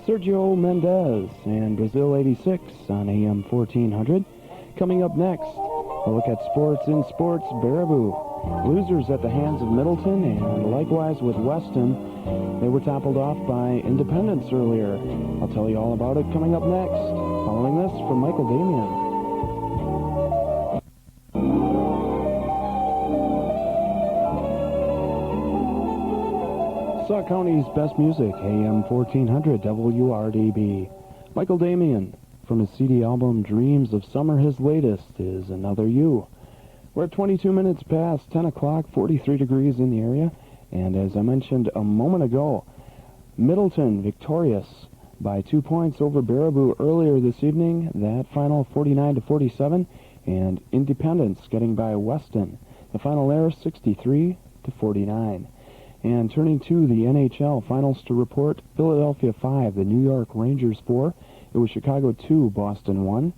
Sergio Mendez and Brazil 86 on AM 1400. Coming up next, a look at sports in sports. Baraboo losers at the hands of Middleton, and likewise with Weston. They were toppled off by Independence earlier. I'll tell you all about it coming up next, following this from Michael Damian. Sauk County's best music, AM 1400 WRDB. Michael Damian, from his CD album Dreams of Summer, his latest is Another You. We're at 22 minutes past 10 o'clock, 43 degrees in the area, and as I mentioned a moment ago, Middleton victorious by 2 points over Baraboo earlier this evening. That final 49-47, and Independence getting by Weston. The final there 63-49. And turning to the NHL finals to report, Philadelphia 5, the New York Rangers 4. It was Chicago 2, Boston 1.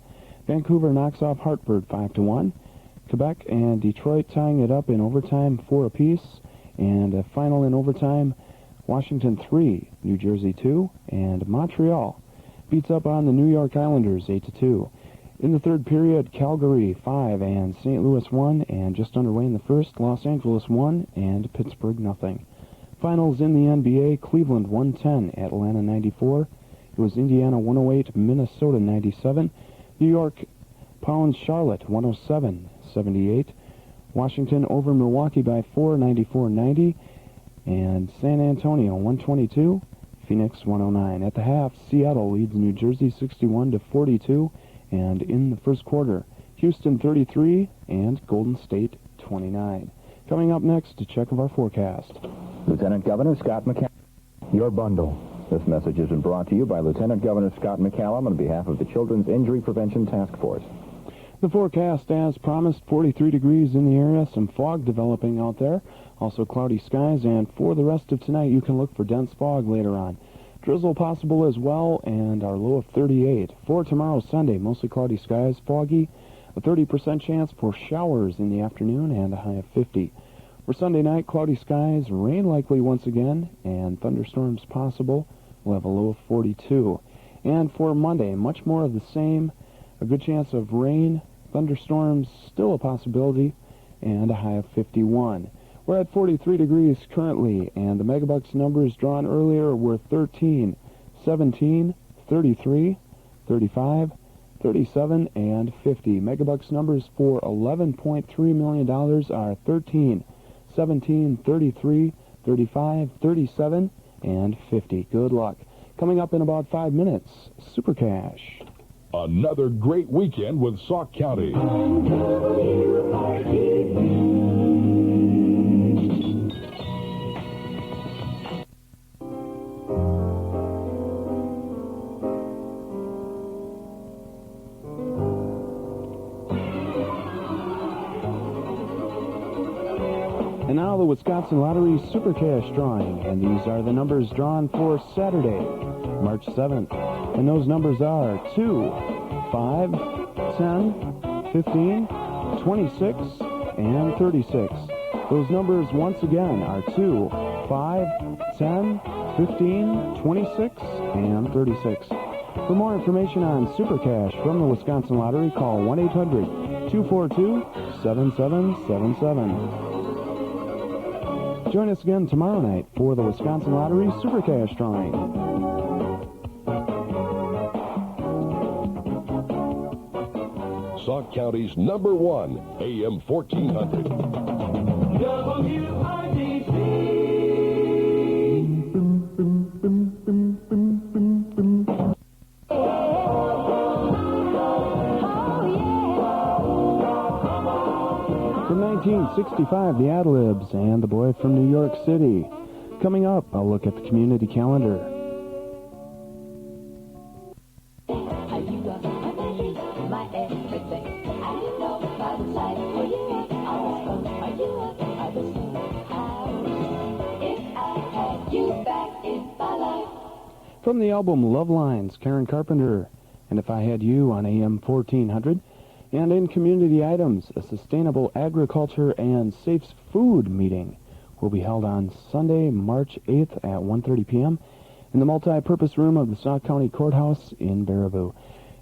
Vancouver knocks off Hartford 5-1. Quebec and Detroit tying it up in overtime 4 apiece. And a final in overtime, Washington 3, New Jersey 2. And Montreal beats up on the New York Islanders 8-2. In the third period, Calgary 5 and St. Louis 1. And just underway in the first, Los Angeles 1 and Pittsburgh 0. Finals in the NBA, Cleveland 110, Atlanta 94. It was Indiana 108, Minnesota 97. New York pounds Charlotte 107-78. Washington over Milwaukee by 4, 94-90. And San Antonio 122, Phoenix 109. At the half, Seattle leads New Jersey 61-42. And in the first quarter, Houston 33 and Golden State 29. Coming up next, a check of our forecast. Lieutenant Governor Scott McCallum, your bundle. This message has been brought to you by Lieutenant Governor Scott McCallum on behalf of the Children's Injury Prevention Task Force. The forecast, as promised, 43 degrees in the area, some fog developing out there, also cloudy skies, and for the rest of tonight, you can look for dense fog later on. Drizzle possible as well, and our low of 38. For tomorrow, Sunday, mostly cloudy skies, foggy, a 30% chance for showers in the afternoon, and a high of 50. For Sunday night, cloudy skies, rain likely once again, and thunderstorms possible. We'll have a low of 42. And for Monday, much more of the same. A good chance of rain, thunderstorms, still a possibility, and a high of 51. We're at 43 degrees currently, and the megabucks numbers drawn earlier were 13, 17, 33, 35, 37, and 50. Megabucks numbers for $11.3 million are 13, 17, 33, 35, 37, and 50. Good luck. Coming up in about 5 minutes, Super Cash. Another great weekend with Sauk County. And now the Wisconsin Lottery Super Cash drawing, and these are the numbers drawn for Saturday, March 7th. And those numbers are 2, 5, 10, 15, 26, and 36. Those numbers once again are 2, 5, 10, 15, 26, and 36. For more information on Super Cash from the Wisconsin Lottery, call 1-800-242-7777. Join us again tomorrow night for the Wisconsin Lottery Super Cash drawing. Sauk County's #1, AM 1400. WRDB. From 1965, the Ad-Libs and The Boy from New York City. Coming up, I'll look at the community calendar. From the album Love Lines, Karen Carpenter, and If I Had You on AM 1400. And in community items, a sustainable agriculture and safe food meeting will be held on Sunday, March 8th at 1:30 p.m. in the multi-purpose room of the Sauk County Courthouse in Baraboo.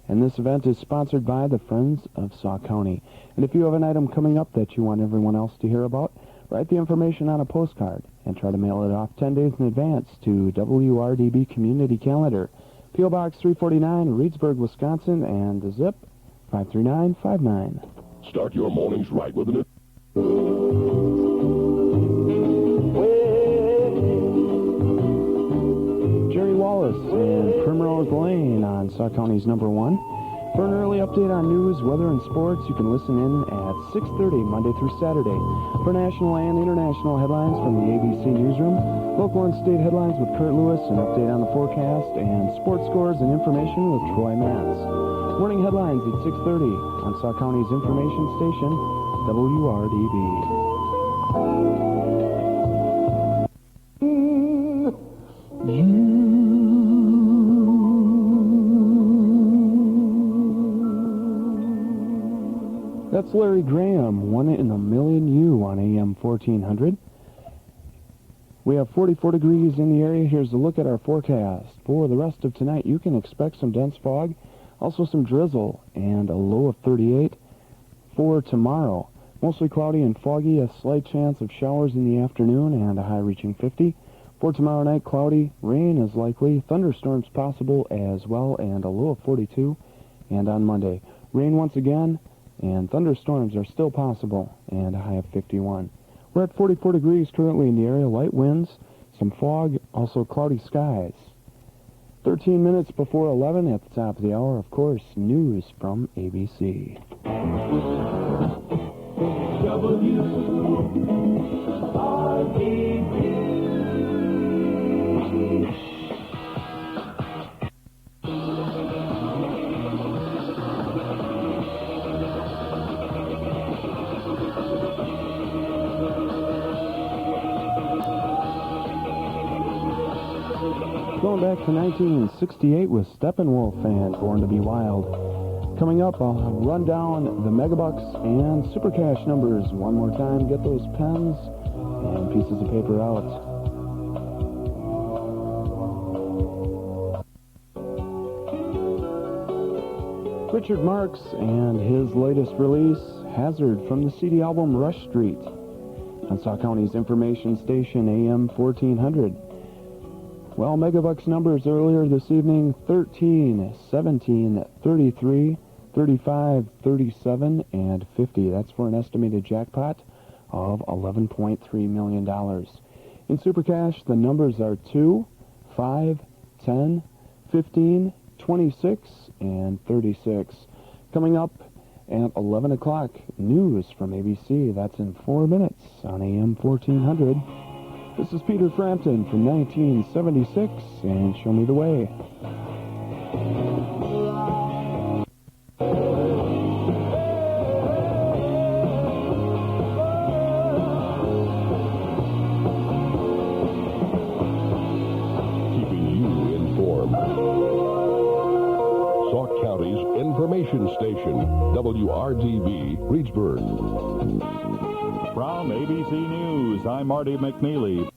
And this event is sponsored by the Friends of Sauk County. And if you have an item coming up that you want everyone else to hear about, write the information on a postcard and try to mail it off 10 days in advance to WRDB Community Calendar, P.O. Box 349, Reedsburg, Wisconsin, and zip 53959. Start your mornings right with an... Jerry Wallace and Primrose Lane on Sauk County's number one. For an early update on news, weather, and sports, you can listen in at 6:30 Monday through Saturday. For national and international headlines from the ABC Newsroom, local and state headlines with Kurt Lewis, an update on the forecast, and sports scores and information with Troy Matz. Morning headlines at 6:30 on Sauk County's information station, WRDB. That's Larry Graham, One in a Million You on AM 1400. We have 44 degrees in the area. Here's a look at our forecast. For the rest of tonight, you can expect some dense fog, also some drizzle, and a low of 38. For tomorrow, mostly cloudy and foggy, a slight chance of showers in the afternoon, and a high reaching 50. For tomorrow night, cloudy, rain is likely, thunderstorms possible as well, and a low of 42. And on Monday, rain once again, and thunderstorms are still possible, and a high of 51. We're at 44 degrees currently in the area, light winds, some fog, also cloudy skies. 13 minutes before 11 at the top of the hour, of course, news from ABC. WRDB. Going back to 1968 with Steppenwolf and Born to be Wild. Coming up, I'll run down the Megabucks and Super Cash numbers one more time. Get those pens and pieces of paper out. Richard Marx and his latest release, Hazard, from the CD album Rush Street on Sauk County's information station AM 1400. Well, Megabucks numbers earlier this evening, 13, 17, 33, 35, 37, and 50. That's for an estimated jackpot of $11.3 million. In Super Cash, the numbers are 2, 5, 10, 15, 26, and 36. Coming up at 11 o'clock, news from ABC. That's in 4 minutes on AM 1400. This is Peter Frampton from 1976, and Show Me the Way. Keeping you informed. Sauk County's information station, WRDB, Reedsburg. From ABC News, I'm Marty McNeely.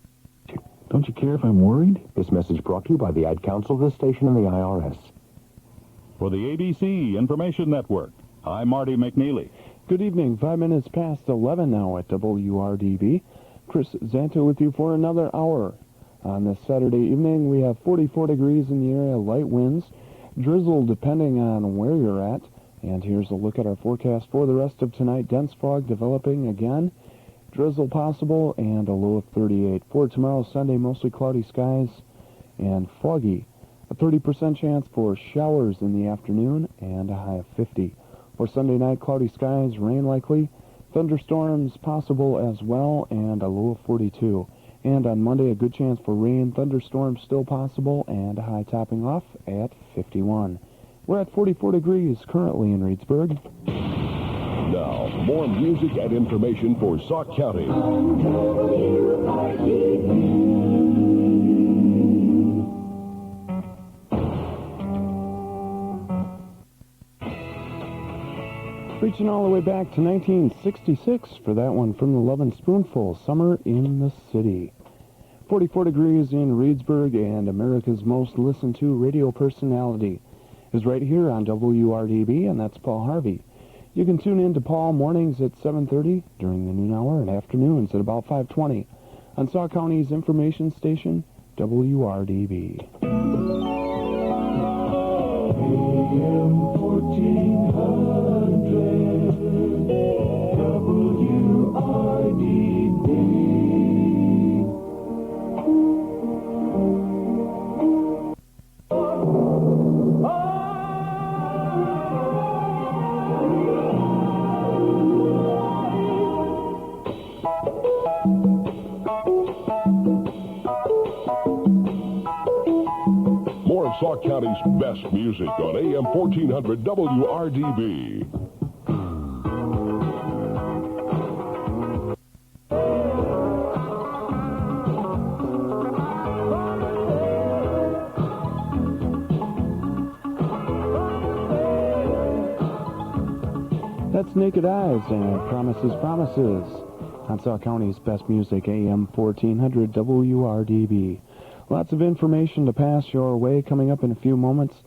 Don't you care if I'm worried? This message brought to you by the Ad Council, the station, and the IRS. For the ABC Information Network, I'm Marty McNeely. Good evening, 5 minutes past 11 now at WRDB. Chris Zanto with you for another hour. On this Saturday evening, we have 44 degrees in the area, light winds, drizzle depending on where you're at. And here's a look at our forecast for the rest of tonight. Dense fog developing again. Drizzle possible and a low of 38. For tomorrow, Sunday, mostly cloudy skies and foggy. A 30% chance for showers in the afternoon and a high of 50. For Sunday night, cloudy skies, rain likely. Thunderstorms possible as well and a low of 42. And on Monday, a good chance for rain. Thunderstorms still possible and a high topping off at 51. We're at 44 degrees currently in Reedsburg. Now, more music and information for Sauk County. Reaching all the way back to 1966 for that one from the Lovin' Spoonful, Summer in the City. 44 degrees in Reedsburg, and America's most listened to radio personality is right here on WRDB, and that's Paul Harvey. You can tune in to Paul mornings at 7:30 during the noon hour and afternoons at about 5:20 on Sauk County's information station, WRDB. AM 1400 WRDB. More of Sauk County's best music on AM 1400 WRDB. That's Naked Eyes and Promises, Promises on Sauk County's best music, AM 1400 WRDB. Lots of information to pass your way coming up in a few moments.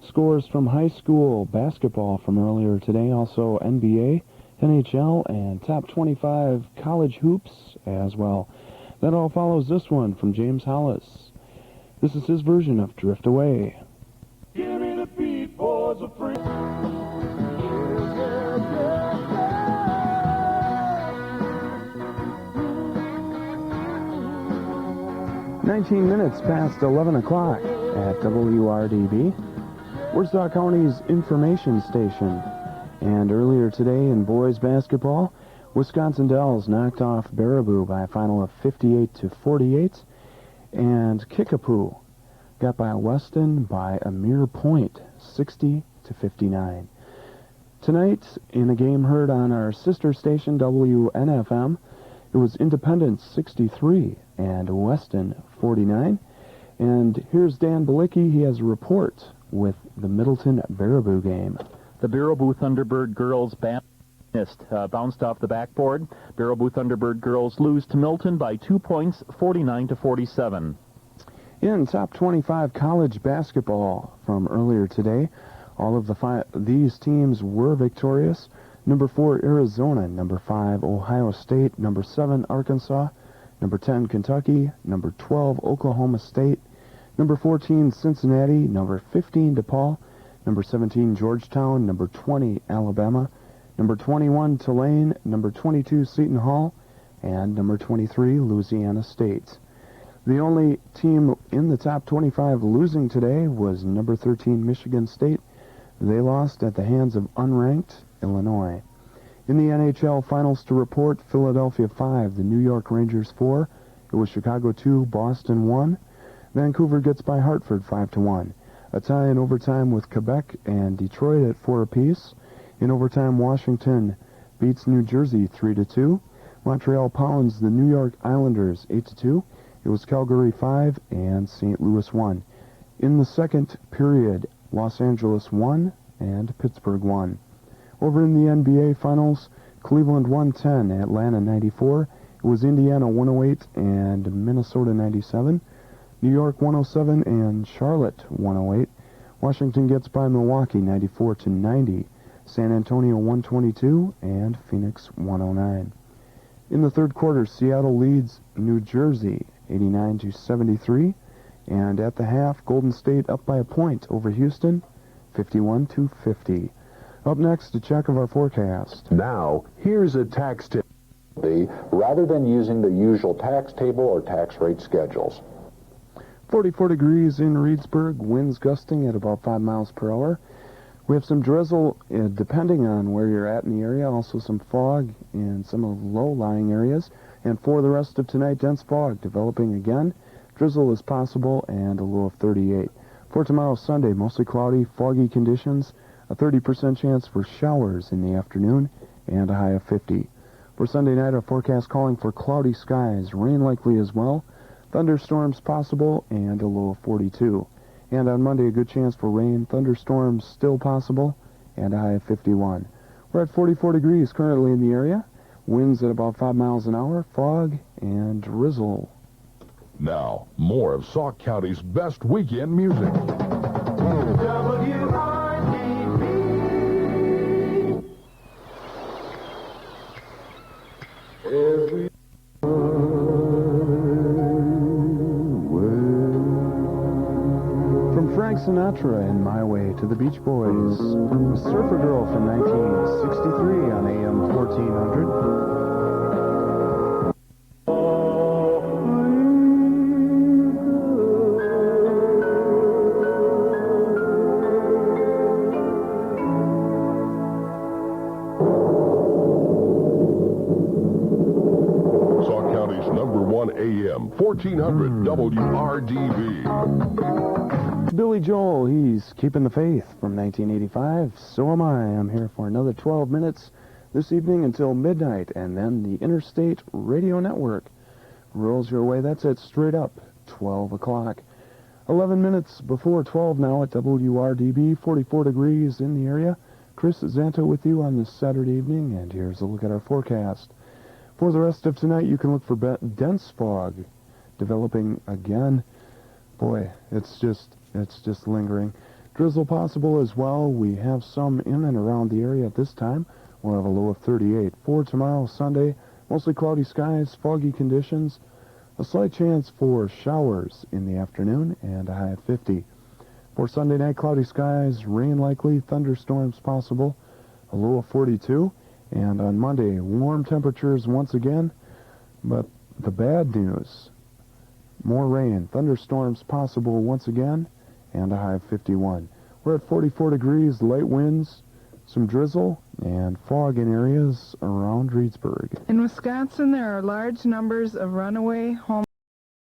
Scores from high school basketball from earlier today, also NBA, NHL, and top 25 college hoops as well. That all follows this one from James Hollis. This is his version of Drift Away. Give me the beat, boys of free. 19 minutes past 11 o'clock at WRDB. We're Sauk County's information station. And earlier today in boys basketball, Wisconsin Dells knocked off Baraboo by a final of 58-48. And Kickapoo got by Weston by a mere point, 60-59. Tonight, in a game heard on our sister station, WNFM, it was Independence 63 and Weston 49. And here's Dan Balicki. He has a report with the Middleton Baraboo game. The Baraboo Thunderbird girls bounced off the backboard. Baraboo Thunderbird girls lose to Milton by 2 points, 49-47. In top 25 college basketball from earlier today, all of these teams were victorious. Number 4, Arizona. Number 5, Ohio State. Number 7, Arkansas. Number 10, Kentucky. Number 12, Oklahoma State. Number 14, Cincinnati. Number 15, DePaul. Number 17, Georgetown. Number 20, Alabama. Number 21, Tulane. Number 22, Seton Hall. And number 23, Louisiana State. The only team in the top 25 losing today was number 13, Michigan State. They lost at the hands of unranked Illinois. In the NHL finals to report, Philadelphia 5, the New York Rangers 4. It was Chicago 2, Boston 1. Vancouver gets by Hartford 5-1. A tie in overtime with Quebec and Detroit at 4 apiece. In overtime, Washington beats New Jersey 3-2. Montreal pounds the New York Islanders 8-2. It was Calgary 5 and St. Louis 1. In the second period, Los Angeles 1 and Pittsburgh 1. Over in the NBA Finals, Cleveland 110, Atlanta 94. It was Indiana 108 and Minnesota 97. New York 107 and Charlotte 108. Washington gets by Milwaukee 94-90. San Antonio 122 and Phoenix 109. In the third quarter, Seattle leads New Jersey 89-73. And at the half, Golden State up by a point over Houston 51-50. Up next, a check of our forecast. Now, here's a tax tip. Rather than using the usual tax table or tax rate schedules. 44 degrees in Reedsburg, winds gusting at about 5 miles per hour. We have some drizzle depending on where you're at in the area, also some fog in some of the low-lying areas. And for the rest of tonight, dense fog developing again. Drizzle is possible and a low of 38. For tomorrow, Sunday, mostly cloudy, foggy conditions. A 30% chance for showers in the afternoon and a high of 50. For Sunday night, our forecast calling for cloudy skies, rain likely as well, thunderstorms possible, and a low of 42. And on Monday, a good chance for rain, thunderstorms still possible, and a high of 51. We're at 44 degrees currently in the area, winds at about 5 miles an hour, fog, and drizzle. Now, more of Sauk County's best weekend music. From Frank Sinatra and My Way to the Beach Boys, Surfer Girl from 1963 on AM 1400. Sauk County's #1 AM 1400 WRDB. Billy Joel, he's keeping the faith from 1985. So am I. I'm here for another 12 minutes this evening until midnight, and then the Interstate Radio Network rolls your way. That's it, straight up, 12 o'clock. 11 minutes before 12 now at WRDB, 44 degrees in the area. Chris Zanto with you on this Saturday evening, and here's a look at our forecast. For the rest of tonight, you can look for dense fog developing again. Boy, it's just lingering. Drizzle possible as well. We have some in and around the area at this time. We'll have a low of 38. For tomorrow, Sunday, mostly cloudy skies, foggy conditions, a slight chance for showers in the afternoon, and a high of 50. For Sunday night, cloudy skies, rain likely, thunderstorms possible, a low of 42. And on Monday, warm temperatures once again, but the bad news, more rain, thunderstorms possible once again, and a high of 51. We're at 44 degrees, light winds, some drizzle, and fog in areas around Reedsburg. In Wisconsin, there are large numbers of runaway home